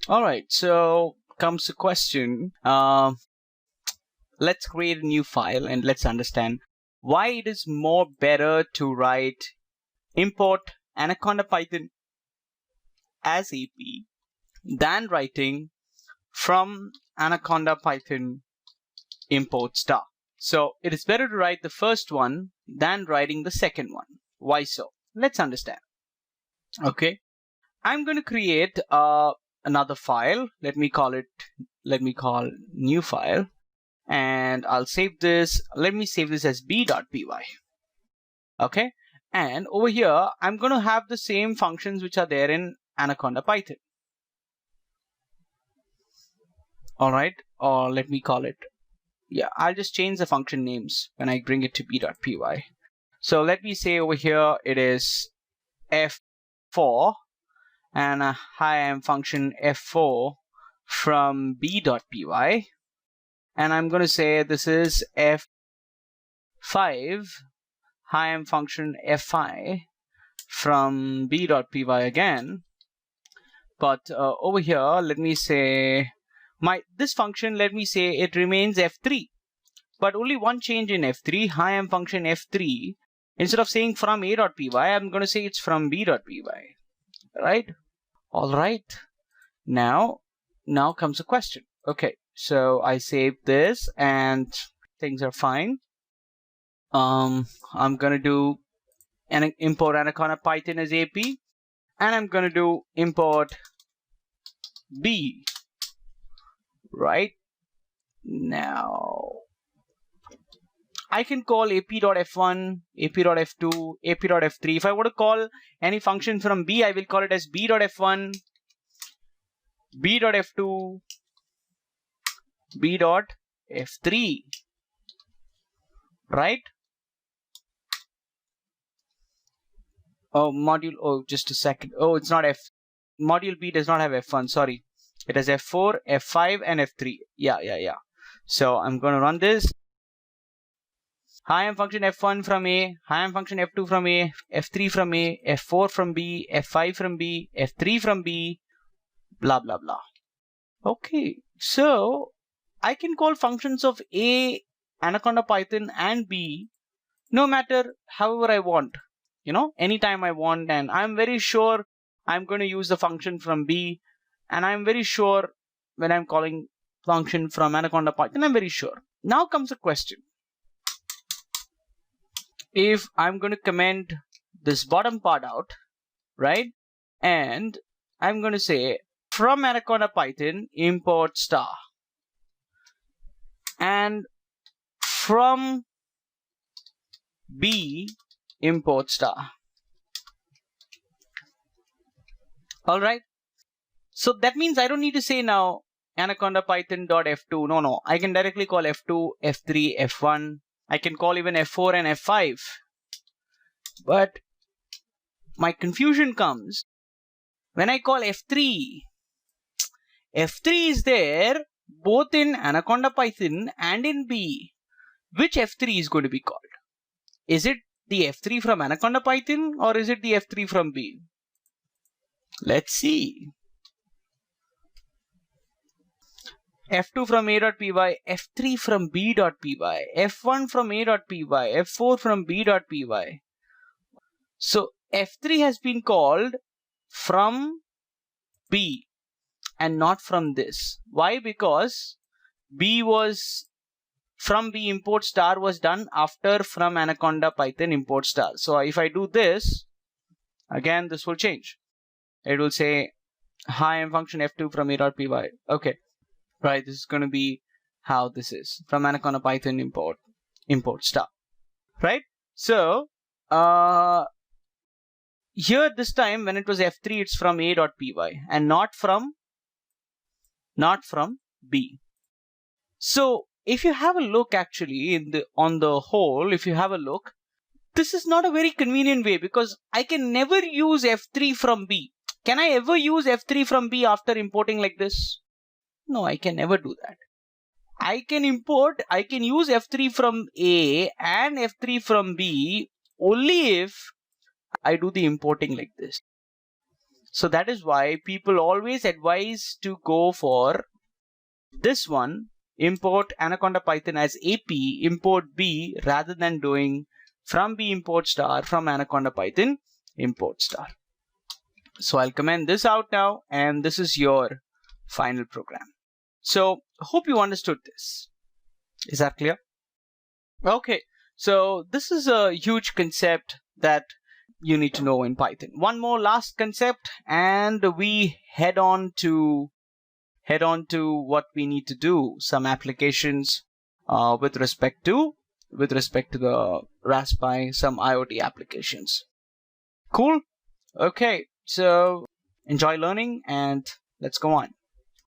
All right, so comes the question. Let's create a new file and let's understand why it is more better to write import Anaconda Python as AP than writing from Anaconda Python import star. So it is better to write the first one than writing the second one. Why so? Let's understand. Okay, I'm going to create another file. Let me call new file, and I'll save this. Let me save this as b.py. Okay, and over here I'm going to have the same functions which are there in Anaconda Python. All right, or let me call it, yeah, I'll just change the function names when I bring it to b.py. So let me say over here it is f4 and a hi-am function f4 from b.py, and I'm going to say this is f5 hi-am function f5 from b.py again. But over here, let me say this function, let me say it remains f3, but only one change in f3, hi-am function f3. Instead of saying from a.py, I'm going to say it's from b.py, right? All right. Now comes the question. Okay, so I saved this and things are fine. I'm gonna do import Anaconda Python as AP, and I'm gonna do import B. Right now, I can call ap.f1, ap.f2, ap.f3. If I want to call any function from B, I will call it as b.f1, b.f2, b.f3, right? Oh, module, oh, just a second. Oh, it's not module B does not have f1, sorry. It has f4, f5, and f3. Yeah. So I'm going to run this. Hi-am function f1 from A, hi-am function f2 from A, f3 from A, f4 from B, f5 from B, f3 from B, blah, blah, blah. Okay, so I can call functions of A, Anaconda Python, and B no matter however I want, anytime I want, and I'm very sure I'm going to use the function from B, and I'm very sure when I'm calling function from Anaconda Python, I'm very sure. Now comes the question. If I'm going to comment this bottom part out, right, and I'm going to say from Anaconda Python import star, and from B import star. All right, so that means I don't need to say now Anaconda Python.f2. No, I can directly call f2, f3, f1. I can call even f4 and f5. But my confusion comes when I call f3. F3 is there both in Anaconda Python and in B. Which f3 is going to be called? Is it the f3 from Anaconda Python or is it the f3 from B? Let's see. f2 from a.py, f3 from b.py, f1 from a.py, f4 from b.py. So f3 has been called from B and not from this. Why? Because B was from B import star was done after from Anaconda Python import star. So if I do this, again this will change. It will say hi-am function f2 from a.py. Okay, right, this is going to be how this is from Anaconda Python import star, right? So here this time when it was f3, it's from a.py and not from B. So if you have a look, actually on the whole, if you have a look, this is not a very convenient way because I can never use f3 from B. Can I ever use f3 from B after importing like this? No, I can never do that. I can use f3 from A and f3 from B only if I do the importing like this. So that is why people always advise to go for this one, import Anaconda Python as AP, import B, rather than doing from B import star from Anaconda Python import star. So I'll comment this out now, and this is your final program. So hope you understood this. Is that clear? Okay, so this is a huge concept that you need to know in Python. One more last concept, and we head on to what we need to do, some applications with respect to the Raspberry, some IoT applications. Cool. Okay, so enjoy learning and let's go on.